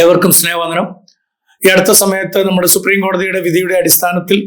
ഏവർക്കും സ്നേഹവന്ദനം. ഈ അടുത്ത സമയത്ത് നമ്മുടെ സുപ്രീം കോടതിയുടെ വിധിയുടെ അടിസ്ഥാനത്തിൽ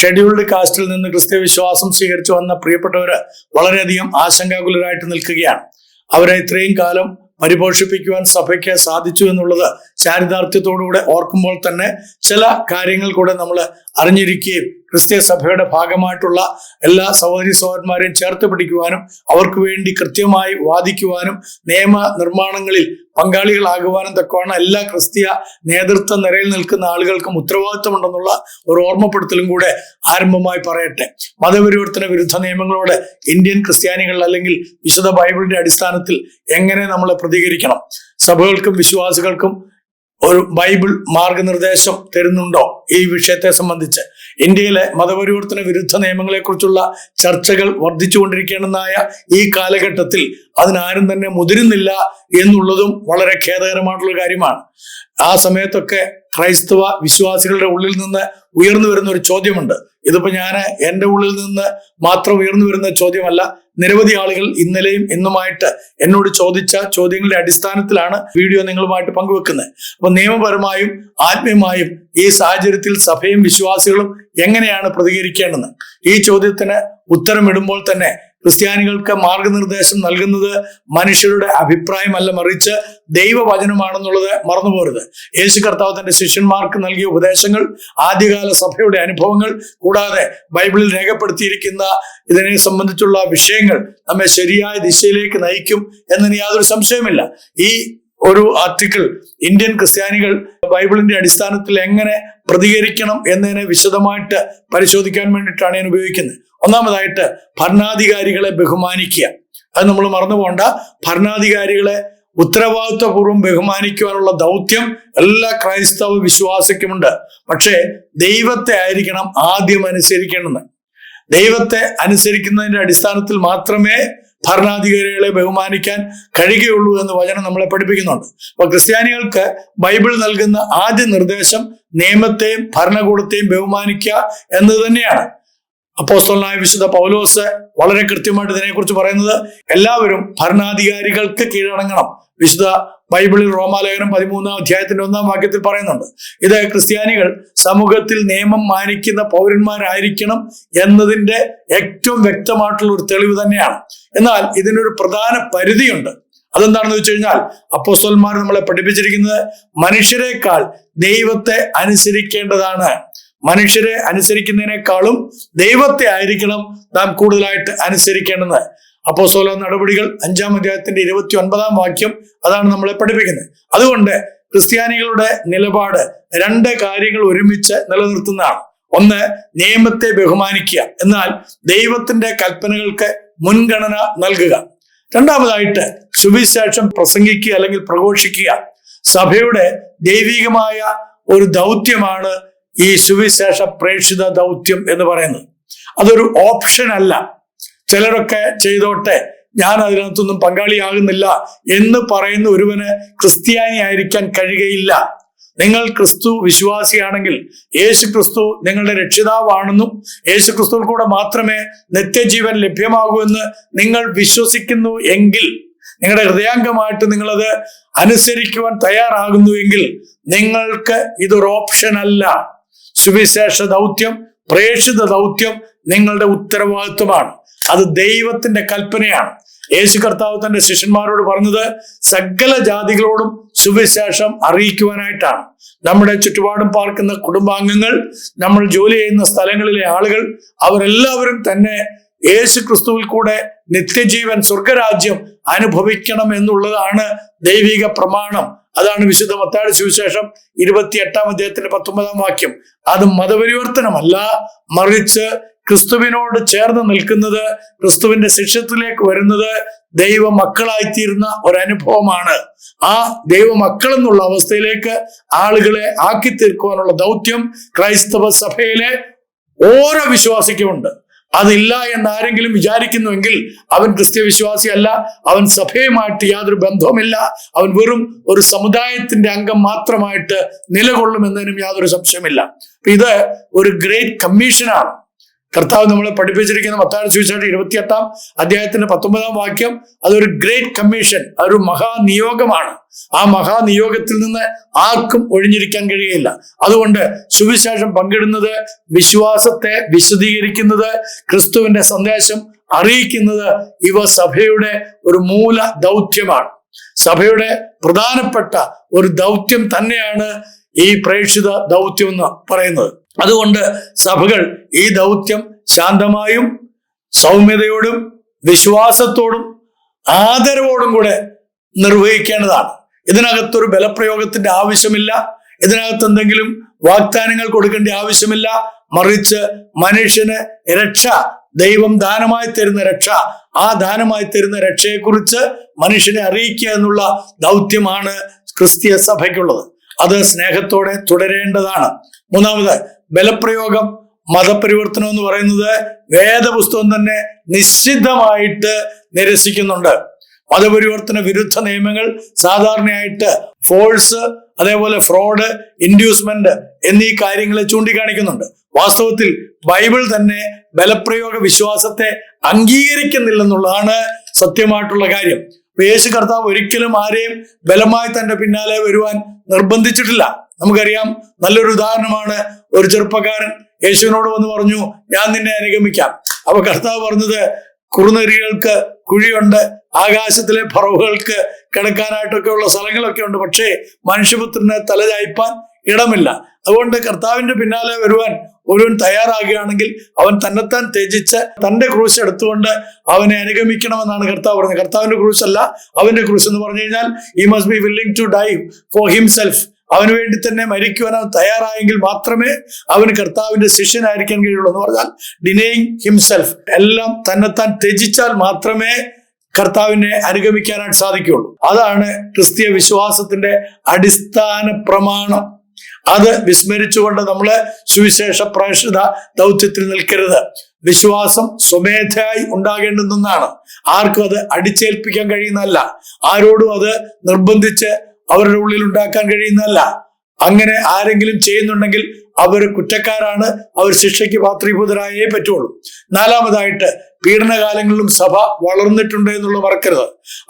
ഷെഡ്യൂൾഡ് കാസ്റ്റിൽ നിന്ന് ക്രിസ്ത്യ വിശ്വാസം സ്വീകരിച്ചു വന്ന പ്രിയപ്പെട്ടവര് വളരെയധികം ആശങ്കാകുലരായിട്ട് നിൽക്കുകയാണ്. അവരെ ഇത്രയും കാലം പരിപോഷിപ്പിക്കുവാൻ സഭയ്ക്ക് സാധിച്ചു എന്നുള്ളത് ചാരിതാർത്ഥ്യത്തോടുകൂടെ ഓർക്കുമ്പോൾ തന്നെ ചില കാര്യങ്ങൾ കൂടെ നമ്മൾ അറിഞ്ഞിരിക്കുകയും ക്രിസ്ത്യ സഭയുടെ ഭാഗമായിട്ടുള്ള എല്ലാ സഹോദരി സഹോദരന്മാരെയും ചേർത്ത് പിടിക്കുവാനും അവർക്ക് വേണ്ടി കൃത്യമായി വാദിക്കുവാനും നിയമ നിർമ്മാണങ്ങളിൽ പങ്കാളികളാകുവാനും തക്കവണ്ണം എല്ലാ ക്രിസ്തീയ നേതൃത്വ നിരയിൽ നിൽക്കുന്ന ആളുകൾക്കും ഉത്തരവാദിത്വമുണ്ടെന്നുള്ള ഒരു ഓർമ്മപ്പെടുത്തലും കൂടെ ആരംഭമായി പറയട്ടെ. മതപരിവർത്തന വിരുദ്ധ നിയമങ്ങളോട് ഇന്ത്യൻ ക്രിസ്ത്യാനികൾ അല്ലെങ്കിൽ വിശുദ്ധ ബൈബിളിന്റെ അടിസ്ഥാനത്തിൽ എങ്ങനെ നമ്മൾ പ്രതികരിക്കണം? സഭകൾക്കും വിശ്വാസികൾക്കും ഒരു ബൈബിൾ മാർഗനിർദ്ദേശം തരുന്നുണ്ടോ ഈ വിഷയത്തെ സംബന്ധിച്ച്? ഇന്ത്യയിലെ മതപരിവർത്തന വിരുദ്ധ നിയമങ്ങളെ കുറിച്ചുള്ള ചർച്ചകൾ വർദ്ധിച്ചുകൊണ്ടിരിക്കണമെന്നായ ഈ കാലഘട്ടത്തിൽ അതിനാരും തന്നെ മുതിരുന്നില്ല എന്നുള്ളതും വളരെ ഖേദകരമായിട്ടുള്ള കാര്യമാണ്. ആ സമയത്തൊക്കെ ക്രൈസ്തവ വിശ്വാസികളുടെ ഉള്ളിൽ നിന്ന് ഉയർന്നു വരുന്ന ഒരു ചോദ്യമുണ്ട്. ഇതിപ്പോ ഞാൻ എൻ്റെ ഉള്ളിൽ നിന്ന് മാത്രം ഉയർന്നു വരുന്ന ചോദ്യമല്ല. നിരവധി ആളുകൾ ഇന്നലെയും ഇന്നുമായിട്ട് എന്നോട് ചോദിച്ച ചോദ്യങ്ങളുടെ അടിസ്ഥാനത്തിലാണ് വീഡിയോ നിങ്ങളുമായിട്ട് പങ്കുവെക്കുന്നത്. അപ്പൊ നിയമപരമായും ആത്മീയമായും ഈ സാഹചര്യത്തിൽ സഭയും വിശ്വാസികളും എങ്ങനെയാണ് പ്രതികരിക്കേണ്ടത്? ഈ ചോദ്യത്തിന് ഉത്തരമിടുമ്പോൾ തന്നെ ക്രിസ്ത്യാനികൾക്ക് മാർഗനിർദ്ദേശം നൽകുന്നത് മനുഷ്യരുടെ അഭിപ്രായമല്ല, മറിച്ച് ദൈവവചനമാണെന്നുള്ളത് മറന്നുപോരുത്. യേശു കർത്താവ് തന്റെ ശിഷ്യന്മാർക്ക് നൽകിയ ഉപദേശങ്ങൾ, ആദ്യകാല സഭയുടെ അനുഭവങ്ങൾ, കൂടാതെ ബൈബിളിൽ രേഖപ്പെടുത്തിയിരിക്കുന്ന ഇതിനെ സംബന്ധിച്ചുള്ള വിഷയങ്ങൾ നമ്മെ ശരിയായ ദിശയിലേക്ക് നയിക്കും എന്നതിന് യാതൊരു സംശയമില്ല. ഈ ഒരു ആർട്ടിക്കിൾ ഇന്ത്യൻ ക്രിസ്ത്യാനികൾ ബൈബിളിന്റെ അടിസ്ഥാനത്തിൽ എങ്ങനെ പ്രതികരിക്കണം എന്നതിനെ വിശദമായിട്ട് പരിശോധിക്കാൻ വേണ്ടിയിട്ടാണ് ഞാൻ ഉപയോഗിക്കുന്നത്. ഒന്നാമതായിട്ട് ഭരണാധികാരികളെ ബഹുമാനിക്കുക. അത് നമ്മൾ മറന്നു പോകണ്ട. ഭരണാധികാരികളെ ഉത്തരവാദിത്വപൂർവ്വം ബഹുമാനിക്കുവാനുള്ള ദൗത്യം എല്ലാ ക്രൈസ്തവ വിശ്വാസിക്കുമുണ്ട്. പക്ഷേ ദൈവത്തെ ആയിരിക്കണം ആദ്യം അനുസരിക്കേണ്ടത്. ദൈവത്തെ അനുസരിക്കുന്നതിന്റെ അടിസ്ഥാനത്തിൽ മാത്രമേ ഭരണാധികാരികളെ ബഹുമാനിക്കാൻ കഴിയുകയുള്ളൂ എന്ന് വചനം നമ്മളെ പഠിപ്പിക്കുന്നുണ്ട്. അപ്പൊ ക്രിസ്ത്യാനികൾക്ക് ബൈബിൾ നൽകുന്ന ആദ്യ നിർദ്ദേശം നിയമത്തെയും ഭരണകൂടത്തെയും ബഹുമാനിക്കുക എന്നത് തന്നെയാണ്. അപ്പോസ്തലനായ വിശുദ്ധ പൗലോസ് വളരെ കൃത്യമായിട്ട് ഇതിനെക്കുറിച്ച് പറയുന്നത് എല്ലാവരും ഭരണാധികാരികൾക്ക് കീഴടങ്ങണം. വിശുദ്ധ ബൈബിളിൽ റോമാലേഖനം 13-ാം അധ്യായത്തിന്റെ 1-ാം വാക്യത്തിൽ പറയുന്നുണ്ട്. ഇത് ക്രിസ്ത്യാനികൾ സമൂഹത്തിൽ നിയമം മാനിക്കുന്ന പൗരന്മാരായിരിക്കണം എന്നതിന്റെ ഏറ്റവും വ്യക്തമായിട്ടുള്ള ഒരു തെളിവ് തന്നെയാണ്. എന്നാൽ ഇതിനൊരു പ്രധാന പരിധിയുണ്ട്. അതെന്താണെന്ന് വെച്ച് കഴിഞ്ഞാൽ അപ്പോസ്തലന്മാർ നമ്മളെ പഠിപ്പിച്ചിരിക്കുന്നത് മനുഷ്യരെക്കാൾ ദൈവത്തെ അനുസരിക്കേണ്ടതാണ്. മനുഷ്യരെ അനുസരിക്കുന്നതിനേക്കാളും ദൈവത്തെ ആയിരിക്കണം നാം കൂടുതലായിട്ട് അനുസരിക്കേണ്ടത്. അപ്പോസ്തല നടപടികൾ 5-ാം അധ്യായത്തിന്റെ 29-ാം വാക്യം അതാണ് നമ്മളെ പഠിപ്പിക്കുന്നത്. അതുകൊണ്ട് ക്രിസ്ത്യാനികളുടെ നിലപാട് രണ്ട് കാര്യങ്ങൾ ഒരുമിച്ച് നിലനിർത്തുന്നതാണ്. ഒന്ന്, നിയമത്തെ ബഹുമാനിക്കുക, എന്നാൽ ദൈവത്തിന്റെ കൽപ്പനകൾക്ക് മുൻഗണന നൽകുക. രണ്ടാമതായിട്ട് സുവിശേഷം പ്രസംഗിക്കുക അല്ലെങ്കിൽ പ്രഘോഷിക്കുക. സഭയുടെ ദൈവികമായ ഒരു ദൗത്യമാണ് ഈ സുവിശേഷ പ്രേക്ഷിത ദൗത്യം എന്ന് പറയുന്നത്. അതൊരു ഓപ്ഷൻ അല്ല. ചിലരൊക്കെ ചെയ്തോട്ടെ, ഞാൻ അതിനകത്തൊന്നും പങ്കാളിയാകുന്നില്ല എന്ന് പറയുന്ന ഒരുവന് ക്രിസ്ത്യാനി ആയിരിക്കാൻ കഴിയുകയില്ല. നിങ്ങൾ ക്രിസ്തു വിശ്വാസിയാണെങ്കിൽ യേശു ക്രിസ്തു നിങ്ങളുടെ രക്ഷിതാവാണെന്നും യേശു ക്രിസ്തുവിൽ കൂടെ മാത്രമേ നിത്യജീവൻ ലഭ്യമാകൂ എന്ന് നിങ്ങൾ വിശ്വസിക്കുന്നു എങ്കിൽ, നിങ്ങളുടെ ഹൃദയാംഗമായിട്ട് നിങ്ങളത് അനുസരിക്കുവാൻ തയ്യാറാകുന്നു എങ്കിൽ നിങ്ങൾക്ക് ഇതൊരു ഓപ്ഷൻ അല്ല. സുവിശേഷ ദൗത്യം, പ്രേക്ഷിത ദൗത്യം നിങ്ങളുടെ ഉത്തരവാദിത്വമാണ്. അത് ദൈവത്തിന്റെ കൽപ്പനയാണ്. യേശു കർത്താവ് തന്റെ ശിഷ്യന്മാരോട് പറഞ്ഞത് സകല ജാതികളോടും സുവിശേഷം അറിയിക്കുവാനായിട്ടാണ്. നമ്മുടെ ചുറ്റുപാടും പാർക്കുന്ന കുടുംബാംഗങ്ങൾ, നമ്മൾ ജോലി ചെയ്യുന്ന സ്ഥലങ്ങളിലെ ആളുകൾ, അവരെല്ലാവരും തന്നെ യേശു ക്രിസ്തുവിൽ കൂടെ നിത്യജീവൻ, സ്വർഗരാജ്യം അനുഭവിക്കണം എന്നുള്ളതാണ് ദൈവിക പ്രമാണം. അതാണ് വിശുദ്ധ മത്തായിയുടെ സുവിശേഷം 28-ാം അധ്യായത്തിന്റെ 19-ാം വാക്യം. അത് മതപരിവർത്തനമല്ല, മറിച്ച് ക്രിസ്തുവിനോട് ചേർന്ന് നിൽക്കുന്നത്, ക്രിസ്തുവിന്റെ ശിഷ്യത്വത്തിലേക്ക് വരുന്നത് ദൈവ മക്കളായിത്തീരുന്ന ഒരനുഭവമാണ്. ആ ദൈവ മക്കൾ എന്നുള്ള അവസ്ഥയിലേക്ക് ആളുകളെ ആക്കി തീർക്കുവാനുള്ള ദൗത്യം ക്രൈസ്തവ സഭയിലെ ഓരോ വിശ്വാസിക്കുമുണ്ട്. അതില്ല എന്ന് ആരെങ്കിലും വിചാരിക്കുന്നുവെങ്കിൽ അവൻ ക്രിസ്ത്യ വിശ്വാസിയല്ല, അവൻ സഭയുമായിട്ട് യാതൊരു ബന്ധവുമില്ല, അവൻ വെറും ഒരു സമുദായത്തിന്റെ അംഗം മാത്രമായിട്ട് നിലകൊള്ളുമെന്നതിനും യാതൊരു സംശയമില്ല. ഇത് ഒരു ഗ്രേറ്റ് കമ്മീഷനാണ്. കർത്താവ് നമ്മളെ പഠിപ്പിച്ചിരിക്കുന്ന മത്തായി സുവിശേഷം 28 അധ്യായത്തിന്റെ 19 വാക്യം, അതൊരു ഗ്രേറ്റ് കമ്മീഷൻ, അതൊരു മഹാനിയോഗമാണ്. ആ മഹാനിയോഗത്തിൽ നിന്ന് ആർക്കും ഒഴിഞ്ഞിരിക്കാൻ കഴിയില്ല. അതുകൊണ്ട് സുവിശേഷം പങ്കിടുന്നത്, വിശ്വാസത്തെ വിശദീകരിക്കുന്നത്, ക്രിസ്തുവിന്റെ സന്ദേശം അറിയിക്കുന്നത്, ഇവ സഭയുടെ ഒരു മൂല ദൗത്യമാണ്. സഭയുടെ പ്രധാനപ്പെട്ട ഒരു ദൗത്യം തന്നെയാണ് ഈ പ്രേക്ഷിത ദൗത്യം എന്ന് പറയുന്നത്. അതുകൊണ്ട് സഭകൾ ഈ ദൗത്യം ശാന്തമായും സൗമ്യതയോടും വിശ്വാസത്തോടും ആദരവോടും കൂടെ നിർവഹിക്കേണ്ടതാണ്. ഇതിനകത്തൊരു ബലപ്രയോഗത്തിന്റെ ആവശ്യമില്ല, ഇതിനകത്ത് എന്തെങ്കിലും വാഗ്ദാനങ്ങൾ കൊടുക്കേണ്ട ആവശ്യമില്ല. മറിച്ച് മനുഷ്യന് രക്ഷ, ദൈവം ദാനമായി തരുന്ന രക്ഷ, ആ ദാനമായി തരുന്ന രക്ഷയെക്കുറിച്ച് മനുഷ്യനെ അറിയിക്കുക എന്നുള്ള ദൗത്യമാണ് ക്രിസ്തീയ സഭയ്ക്കുള്ളത്. അത് സ്നേഹത്തോടെ തുടരേണ്ടതാണ്. മൂന്നാമത്, ബലപ്രയോഗം, മതപരിവർത്തനം എന്ന് പറയുന്നത് വേദപുസ്തകം തന്നെ നിശ്ചിതമായിട്ട് നിരസിക്കുന്നുണ്ട്. മതപരിവർത്തന വിരുദ്ധ നിയമങ്ങൾ സാധാരണയായിട്ട് ഫോഴ്സ്, അതേപോലെ ഫ്രോഡ്, ഇൻഡ്യൂസ്മെന്റ് എന്നീ കാര്യങ്ങളെ ചൂണ്ടിക്കാണിക്കുന്നുണ്ട്. വാസ്തവത്തിൽ ബൈബിൾ തന്നെ ബലപ്രയോഗ വിശ്വാസത്തെ അംഗീകരിക്കുന്നില്ലെന്നുള്ളതാണ് സത്യമായിട്ടുള്ള കാര്യം. യേശു കർത്താവ് ഒരിക്കലും ആരെയും ബലമായി തന്റെ പിന്നാലെ വരുവാൻ നിർബന്ധിച്ചിട്ടില്ല. നമുക്കറിയാം, നല്ലൊരു ഉദാഹരണമാണ്, ഒരു ചെറുപ്പക്കാരൻ യേശുവിനോട് വന്ന് പറഞ്ഞു, ഞാൻ നിന്നെ അനുഗമിക്കാം. അപ്പൊ കർത്താവ് പറഞ്ഞത്, കുറുനരികൾക്ക് കുഴിയുണ്ട്, ആകാശത്തിലെ പറവുകൾക്ക് കിടക്കാനായിട്ടൊക്കെ ഉള്ള സ്ഥലങ്ങളൊക്കെ ഉണ്ട്, പക്ഷേ മനുഷ്യപുത്രന് തലചായ്പാൻ ഇടമില്ല. അതുകൊണ്ട് കർത്താവിന്റെ പിന്നാലെ വരുവാൻ ഒരുവൻ തയ്യാറാകുകയാണെങ്കിൽ അവൻ തന്നെത്താൻ ത്യജിച്ച് തന്റെ ക്രൂശ് എടുത്തുകൊണ്ട് അവനെ അനുഗമിക്കണമെന്നാണ് കർത്താവ് പറഞ്ഞത്. കർത്താവിന്റെ ക്രൂശ് അല്ല, അവന്റെ ക്രൂശ് എന്ന് പറഞ്ഞു കഴിഞ്ഞാൽ he must be willing to die for himself. അവന് വേണ്ടി തന്നെ മരിക്കുവാൻ അവൻ തയ്യാറായെങ്കിൽ മാത്രമേ അവന് കർത്താവിന്റെ ശിഷ്യനായിരിക്കാൻ കഴിയുള്ളൂ. എന്ന് പറഞ്ഞാൽ ഡിനേയിങ് ഹിംസെൽഫ്, എല്ലാം തന്നെത്താൻ ത്യജിച്ചാൽ മാത്രമേ കർത്താവിനെ അനുഗമിക്കാനായിട്ട് സാധിക്കുകയുള്ളൂ. അതാണ് ക്രിസ്തീയ വിശ്വാസത്തിന്റെ അടിസ്ഥാന പ്രമാണം. അത് വിസ്മരിച്ചുകൊണ്ട് നമ്മള് സുവിശേഷ പ്രേക്ഷിത ദൗത്യത്തിൽ നിൽക്കരുത്. വിശ്വാസം സ്വമേധയായി ഉണ്ടാകേണ്ടുന്നതാണ്. ആർക്കും അത് അടിച്ചേൽപ്പിക്കാൻ കഴിയുന്നതല്ല, ആരോടും അത് നിർബന്ധിച്ച് അവരുടെ ഉള്ളിൽ ഉണ്ടാക്കാൻ കഴിയുന്നതല്ല. അങ്ങനെ ആരെങ്കിലും ചെയ്യുന്നുണ്ടെങ്കിൽ അവർ കുറ്റക്കാരാണ്, അവർ ശിക്ഷയ്ക്ക് പാത്രീഭൂതരായേ പറ്റുള്ളൂ. നാലാമതായിട്ട്, പീഡനകാലങ്ങളിലും സഭ വളർന്നിട്ടുണ്ട് എന്നുള്ളത് മറക്കരുത്.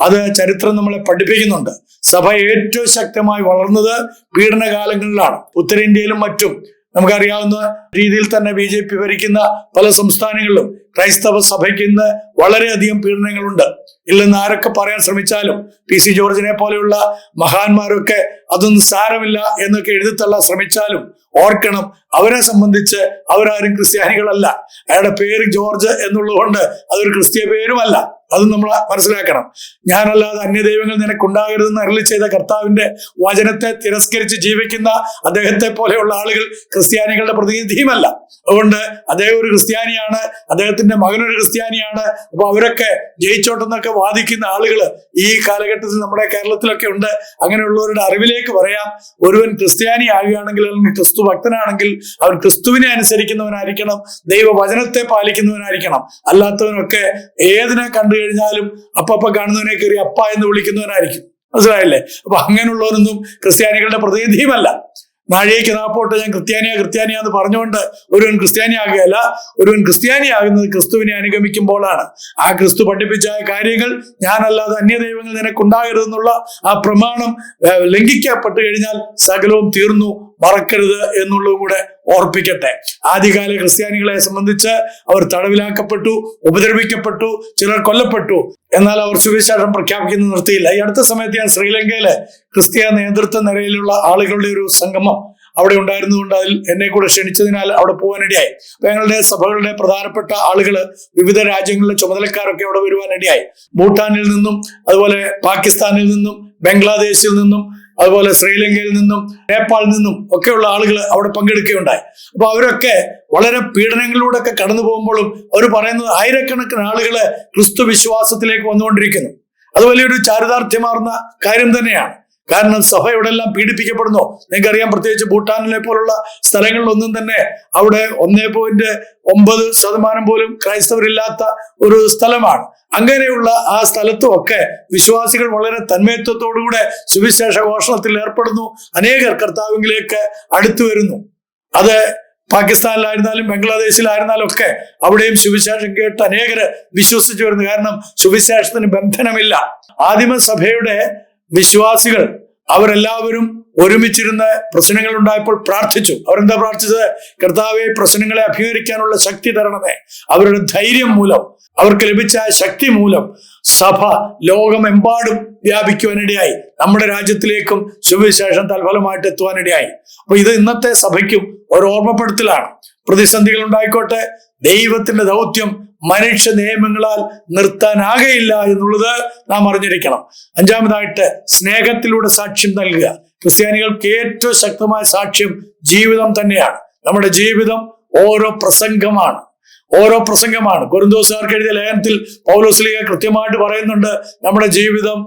അത് ചരിത്രം നമ്മളെ പഠിപ്പിക്കുന്നുണ്ട്. സഭ ഏറ്റവും ശക്തമായി വളർന്നത് പീഡനകാലങ്ങളിലാണ്. ഉത്തരേന്ത്യയിലും മറ്റും നമുക്കറിയാവുന്ന രീതിയിൽ തന്നെ BJP ഭരിക്കുന്ന പല സംസ്ഥാനങ്ങളിലും ക്രൈസ്തവ സഭയ്ക്ക് ഇന്ന് വളരെയധികം പീഡനങ്ങളുണ്ട്. ഇല്ലെന്ന് ആരൊക്കെ പറയാൻ ശ്രമിച്ചാലും, PC ജോർജിനെ പോലെയുള്ള മഹാന്മാരൊക്കെ അതൊന്നും സാരമില്ല എന്നൊക്കെ എഴുതിത്തള്ളാൻ ശ്രമിച്ചാലും ഓർക്കണം, അവരെ സംബന്ധിച്ച് അവരാരും ക്രിസ്ത്യാനികളല്ല. അയാളുടെ പേര് ജോർജ് എന്നുള്ളതുകൊണ്ട് അതൊരു ക്രിസ്തീയ പേരുമല്ല. അത് നമ്മൾ മനസ്സിലാക്കണം. ഞാനല്ലാതെ അന്യദൈവങ്ങൾ നിനക്കുണ്ടാകരുതെന്ന് അരുളി ചെയ്ത കർത്താവിന്റെ വചനത്തെ തിരസ്കരിച്ച് ജീവിക്കുന്ന അദ്ദേഹത്തെ പോലെയുള്ള ആളുകൾ ക്രിസ്ത്യാനികളുടെ പ്രതിനിധിയുമല്ല. അതുകൊണ്ട് അദ്ദേഹം ഒരു ക്രിസ്ത്യാനിയാണ്, അദ്ദേഹത്തിന്റെ മകനൊരു ക്രിസ്ത്യാനിയാണ്. അപ്പൊ അവരൊക്കെ ജയിച്ചോട്ടെന്നൊക്കെ വാദിക്കുന്ന ആളുകൾ ഈ കാലഘട്ടത്തിൽ നമ്മുടെ കേരളത്തിലൊക്കെ ഉണ്ട്. അങ്ങനെയുള്ളവരുടെ അറിവിലേക്ക് പറയാം, ഒരുവൻ ക്രിസ്ത്യാനി ആകുകയാണെങ്കിൽ, അല്ലെങ്കിൽ ക്രിസ്തു ഭക്തനാണെങ്കിൽ, അവൻ ക്രിസ്തുവിനെ അനുസരിക്കുന്നവനായിരിക്കണം, ദൈവവചനത്തെ പാലിക്കുന്നവനായിരിക്കണം. അല്ലാത്തവനൊക്കെ ഏതിനെ കണ്ടു കഴിഞ്ഞാലും അപ്പ കാണുന്നവനെ കയറി അപ്പ എന്ന് വിളിക്കുന്നവനായിരിക്കും. മനസ്സിലായില്ലേ? അപ്പൊ അങ്ങനെയുള്ളവരൊന്നും ക്രിസ്ത്യാനികളുടെ പ്രതിനിധിയുമല്ല. നാഴികയ്ക്ക് നാപ്പോട്ട് ഞാൻ ക്രിസ്ത്യാനിയാന്ന് പറഞ്ഞുകൊണ്ട് ഒരുവൻ ക്രിസ്ത്യാനിയാകുകയല്ല. ഒരുവൻ ക്രിസ്ത്യാനിയാകുന്നത് ക്രിസ്തുവിനെ അനുഗമിക്കുമ്പോഴാണ്. ആ ക്രിസ്തു പഠിപ്പിച്ച കാര്യങ്ങൾ, ഞാനല്ലാതെ അന്യദൈവങ്ങൾ നിനക്കുണ്ടാകരുതെന്നുള്ള ആ പ്രമാണം ലംഘിക്കപ്പെട്ട് കഴിഞ്ഞാൽ സകലവും തീർന്നു, മറക്കരുത് എന്നുള്ളതും കൂടെ ഓർപ്പിക്കട്ടെ. ആദ്യകാല ക്രിസ്ത്യാനികളെ സംബന്ധിച്ച് അവർ തടവിലാക്കപ്പെട്ടു, ഉപദ്രവിക്കപ്പെട്ടു, ചിലർ കൊല്ലപ്പെട്ടു. എന്നാൽ അവർ സുവിശേഷം പ്രഖ്യാപിക്കുന്നത് നിർത്തിയില്ല. ഈ അടുത്ത സമയത്ത് ഞാൻ ശ്രീലങ്കയിലെ ക്രിസ്തീയ നേതൃത്വ നിരയിലുള്ള ആളുകളുടെ ഒരു സംഗമം അവിടെ ഉണ്ടായിരുന്നുകൊണ്ട് അതിൽ എന്നെ കൂടെ ക്ഷണിച്ചതിനാൽ അവിടെ പോകാനിടയായി. അപ്പൊ ഞങ്ങളുടെ സഭകളുടെ പ്രധാനപ്പെട്ട ആളുകൾ, വിവിധ രാജ്യങ്ങളിലെ ചുമതലക്കാരൊക്കെ അവിടെ വരുവാനിടയായി. ഭൂട്ടാനിൽ നിന്നും, അതുപോലെ പാകിസ്ഥാനിൽ നിന്നും, ബംഗ്ലാദേശിൽ നിന്നും, അതുപോലെ ശ്രീലങ്കയിൽ നിന്നും, നേപ്പാളിൽ നിന്നും ഒക്കെയുള്ള ആളുകൾ അവിടെ പങ്കെടുക്കുകയുണ്ടായി. അപ്പൊ അവരൊക്കെ വളരെ പീഡനങ്ങളിലൂടെ ഒക്കെ കടന്നു പോകുമ്പോഴും അവർ പറയുന്നത് ആയിരക്കണക്കിന് ആളുകള് ക്രിസ്തു വിശ്വാസത്തിലേക്ക് വന്നുകൊണ്ടിരിക്കുന്നു. അത് വലിയൊരു ചാരിതാർത്ഥ്യമാർന്ന കാര്യം തന്നെയാണ്. കാരണം സഭ എവിടെല്ലാം പീഡിപ്പിക്കപ്പെടുന്നു നിങ്ങൾക്കറിയാം. പ്രത്യേകിച്ച് ഭൂട്ടാനിലെ പോലുള്ള സ്ഥലങ്ങളിലൊന്നും തന്നെ അവിടെ 1.9% പോലും ക്രൈസ്തവരില്ലാത്ത ഒരു സ്ഥലമാണ്. അങ്ങനെയുള്ള ആ സ്ഥലത്തുമൊക്കെ വിശ്വാസികൾ വളരെ തന്മയത്വത്തോടുകൂടെ സുവിശേഷ ഘോഷണത്തിൽ ഏർപ്പെടുന്നു. അനേകർ കർത്താവിലേക്ക് അടുത്തു വരുന്നു. അത് പാകിസ്ഥാനിലായിരുന്നാലും ബംഗ്ലാദേശിലായിരുന്നാലും ഒക്കെ അവിടെയും സുവിശേഷം കേട്ട് അനേകര് വിശ്വസിച്ചു വരുന്നു. കാരണം സുവിശേഷത്തിന് ബന്ധനമില്ല. ആദിമസഭയുടെ വിശ്വാസികൾ അവരെല്ലാവരും ഒരുമിച്ചിരുന്ന് പ്രശ്നങ്ങൾ ഉണ്ടായപ്പോൾ പ്രാർത്ഥിച്ചു. അവരെന്താ പ്രാർത്ഥിച്ചത്? കർത്താവെ, പ്രശ്നങ്ങളെ അഭിമുഖീകരിക്കാനുള്ള ശക്തി തരണമേ. അവരുടെ ധൈര്യം മൂലം, അവർക്ക് ലഭിച്ച ശക്തി മൂലം സഭ ലോകമെമ്പാടും വ്യാപിക്കുവാനിടയായി. നമ്മുടെ രാജ്യത്തിലേക്കും സുവിശേഷം തൽഫലമായിട്ട് എത്തുവാനിടയായി. അപ്പൊ ഇത് ഇന്നത്തെ സഭയ്ക്കും ഒരു ഓർമ്മപ്പെടുത്തലാണ്. പ്രതിസന്ധികൾ ഉണ്ടായിക്കോട്ടെ, ദൈവത്തിന്റെ ദൗത്യം മനുഷ്യ നിയമങ്ങളാൽ നിർത്താനാകയില്ല എന്നുള്ളത് നാം അറിഞ്ഞിരിക്കണം. അഞ്ചാമതായിട്ട് സ്നേഹത്തിലൂടെ സാക്ഷ്യം നൽകുക. ക്രിസ്ത്യാനികൾക്ക് ഏറ്റവും ശക്തമായ സാക്ഷ്യം ജീവിതം തന്നെയാണ്. നമ്മുടെ ജീവിതം ഓരോ പ്രസംഗമാണ്. കൊരിന്തോസുകാർക്ക് എഴുതിയ ലേഖനത്തിൽ പൗലോസ്ലീഹ കൃത്യമായിട്ട് പറയുന്നുണ്ട്, നമ്മുടെ ജീവിതം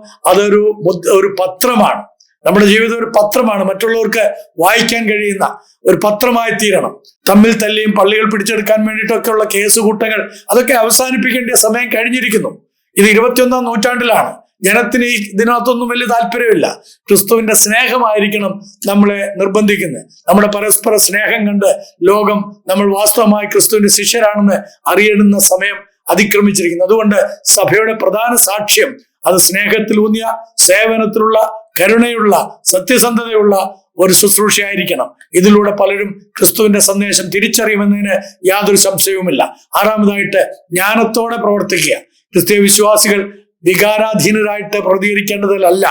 ഒരു പത്രമാണ്. നമ്മുടെ ജീവിതം ഒരു പത്രമാണ്. മറ്റുള്ളവർക്ക് വായിക്കാൻ കഴിയുന്ന ഒരു പത്രമായി തീരണം. തമ്മിൽ തല്ലിയും പള്ളികൾ പിടിച്ചെടുക്കാൻ വേണ്ടിയിട്ടൊക്കെ ഉള്ള കേസുകൂട്ടങ്ങൾ അതൊക്കെ അവസാനിപ്പിക്കേണ്ട സമയം കഴിഞ്ഞിരിക്കുന്നു. ഇത് 21-ാം നൂറ്റാണ്ടിലാണ്. ജനത്തിന് ഇതിനകത്തൊന്നും വലിയ താല്പര്യമില്ല. ക്രിസ്തുവിന്റെ സ്നേഹമായിരിക്കണം നമ്മളെ നിർബന്ധിക്കുന്നത്. നമ്മുടെ പരസ്പര സ്നേഹം കണ്ട് ലോകം നമ്മൾ വാസ്തവമായി ക്രിസ്തുവിന്റെ ശിഷ്യരാണെന്ന് അറിയുന്ന സമയം അതിക്രമിച്ചിരിക്കുന്നു. അതുകൊണ്ട് സഭയുടെ പ്രധാന സാക്ഷ്യം അത് സ്നേഹത്തിലൂന്നിയ, സേവനത്തിലുള്ള, കരുണയുള്ള, സത്യസന്ധതയുള്ള ഒരു ശുശ്രൂഷയായിരിക്കണം. ഇതിലൂടെ പലരും ക്രിസ്തുവിന്റെ സന്ദേശം തിരിച്ചറിയുമെന്നതിന് യാതൊരു സംശയവുമില്ല. ആറാമതായിട്ട് ജ്ഞാനത്തോടെ പ്രവർത്തിക്കുക. ക്രിസ്തീയ വിശ്വാസികൾ വികാരാധീനരായിട്ട് പ്രതികരിക്കേണ്ടതിലല്ല.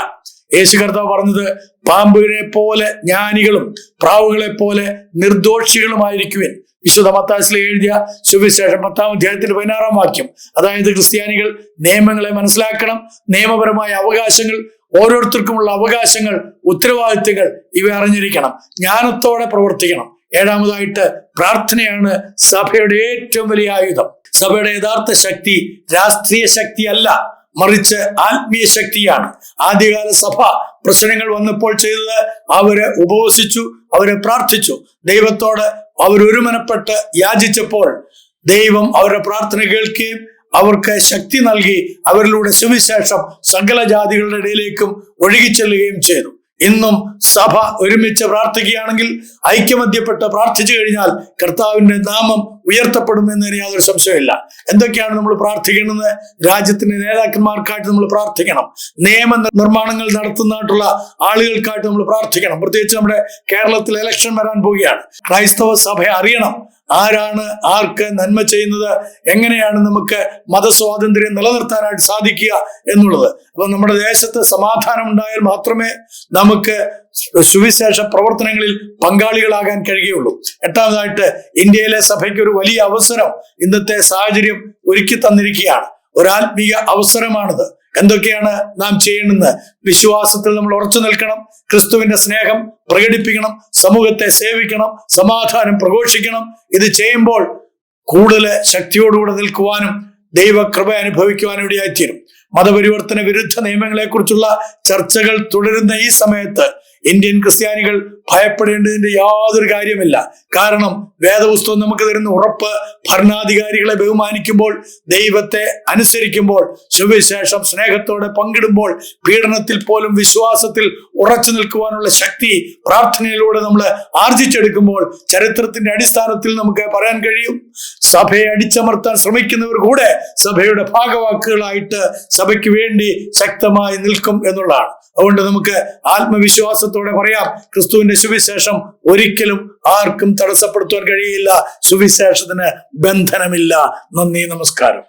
യേശു കർത്താവ് പറഞ്ഞത്, പാമ്പുകളെ പോലെ ജ്ഞാനികളും പ്രാവുകളെ പോലെ നിർദോഷികളുമായിരിക്കുവിൻ. വിശുദ്ധ മത്തായി എഴുതിയ സുവിശേഷം 10-ാം അധ്യായത്തിന്റെ 16-ാം വാക്യം. അതായത് ക്രിസ്ത്യാനികൾ നിയമങ്ങളെ മനസ്സിലാക്കണം. നിയമപരമായ അവകാശങ്ങൾ, ഓരോരുത്തർക്കുമുള്ള അവകാശങ്ങൾ, ഉത്തരവാദിത്തങ്ങൾ ഇവ അറിഞ്ഞിരിക്കണം. ജ്ഞാനത്തോടെ പ്രവർത്തിക്കണം. ഏഴാമതായിട്ട് പ്രാർത്ഥനയാണ് സഭയുടെ ഏറ്റവും വലിയ ആയുധം. സഭയുടെ യഥാർത്ഥ ശക്തി രാഷ്ട്രീയ ശക്തിയല്ല, മറിച്ച് ആത്മീയ ശക്തിയാണ്. ആദ്യകാല സഭ പ്രശ്നങ്ങൾ വന്നപ്പോൾ ചെയ്തത്, അവരെ ഉപവസിച്ചു, അവരെ പ്രാർത്ഥിച്ചു. ദൈവത്തോട് അവരൊരുമനപ്പെട്ട് യാചിച്ചപ്പോൾ ദൈവം അവരുടെ പ്രാർത്ഥന കേൾക്കുകയും അവർക്ക് ശക്തി നൽകി അവരിലൂടെ സുവിശേഷം സകല ജാതികളുടെ ഇടയിലേക്കും ഒഴുകിച്ചെല്ലുകയും ചെയ്തു. ഇന്നും സഭ ഒരുമിച്ച് പ്രാർത്ഥിക്കുകയാണെങ്കിൽ, ഐക്യമത്യപ്പെട്ട് പ്രാർത്ഥിച്ചു കഴിഞ്ഞാൽ കർത്താവിന്റെ നാമം ഉയർത്തപ്പെടുമെന്നതിന് യാതൊരു സംശയമില്ല. എന്തൊക്കെയാണ് നമ്മൾ പ്രാർത്ഥിക്കേണ്ടത്? രാജ്യത്തിന്റെ നേതാക്കന്മാർക്കായിട്ട് നമ്മൾ പ്രാർത്ഥിക്കണം. നിയമ നിർമ്മാണങ്ങൾ നടത്തുന്നതായിട്ടുള്ള ആളുകൾക്കായിട്ട് നമ്മൾ പ്രാർത്ഥിക്കണം. പ്രത്യേകിച്ച് നമ്മുടെ കേരളത്തിൽ ഇലക്ഷൻ വരാൻ പോവുകയാണ്. ക്രൈസ്തവ സഭ അറിയണം ആരാണ് ആർക്ക് നന്മ ചെയ്യുന്നത്, എങ്ങനെയാണ് നമുക്ക് മതസ്വാതന്ത്ര്യം നിലനിർത്താനായിട്ട് സാധിക്കുക എന്നുള്ളത്. അപ്പൊ നമ്മുടെ ദേശത്ത് സമാധാനം ഉണ്ടായാൽ മാത്രമേ നമുക്ക് സുവിശേഷ പ്രവർത്തനങ്ങളിൽ പങ്കാളികളാകാൻ കഴിയുകയുള്ളൂ. എട്ടാമതായിട്ട് ഇന്ത്യയിലെ സഭയ്ക്ക് ഒരു വലിയ അവസരം ഇന്നത്തെ സാഹചര്യം ഒരുക്കി തന്നിരിക്കുകയാണ്. ഒരു ആത്മീയ അവസരമാണിത്. എന്തൊക്കെയാണ് നാം ചെയ്യേണ്ടത്? വിശ്വാസത്തിൽ നമ്മൾ ഉറച്ചു നിൽക്കണം, ക്രിസ്തുവിന്റെ സ്നേഹം പ്രകടിപ്പിക്കണം, സമൂഹത്തെ സേവിക്കണം, സമാധാനം പ്രഘോഷിക്കണം. ഇത് ചെയ്യുമ്പോൾ കൂടുതൽ ശക്തിയോടുകൂടെ നിൽക്കുവാനും ദൈവകൃപ അനുഭവിക്കുവാനും ഇടയായിത്തീരും. മതപരിവർത്തന വിരുദ്ധ നിയമങ്ങളെ കുറിച്ചുള്ള ചർച്ചകൾ തുടരുന്ന ഈ സമയത്ത് ഇന്ത്യൻ ക്രിസ്ത്യാനികൾ ഭയപ്പെടേണ്ടതിന്റെ യാതൊരു കാര്യമില്ല. കാരണം വേദപുസ്തകം നമുക്ക് തരുന്ന ഉറപ്പ്, ഭരണാധികാരികളെ ബഹുമാനിക്കുമ്പോൾ, ദൈവത്തെ അനുസരിക്കുമ്പോൾ, സുവിശേഷം സ്നേഹത്തോടെ പങ്കിടുമ്പോൾ, പീഡനത്തിൽ പോലും വിശ്വാസത്തിൽ ഉറച്ചു നിൽക്കുവാനുള്ള ശക്തി പ്രാർത്ഥനയിലൂടെ നമ്മൾ ആർജിച്ചെടുക്കുമ്പോൾ ചരിത്രത്തിന്റെ അടിസ്ഥാനത്തിൽ നമുക്ക് പറയാൻ കഴിയും, സഭയെ അടിച്ചമർത്താൻ ശ്രമിക്കുന്നവർ കൂടെ സഭയുടെ ഭാഗവാക്കുകളായിട്ട് സഭയ്ക്ക് വേണ്ടി ശക്തമായി നിൽക്കും എന്നുള്ളതാണ്. അതുകൊണ്ട് നമുക്ക് ആത്മവിശ്വാസത്തോടെ പറയാം, ക്രിസ്തുവിന്റെ സുവിശേഷം ഒരിക്കലും ആർക്കും തടസ്സപ്പെടുത്തുവാൻ കഴിയില്ല. സുവിശേഷത്തിന് ബന്ധനമില്ല. നന്ദി, നമസ്കാരം.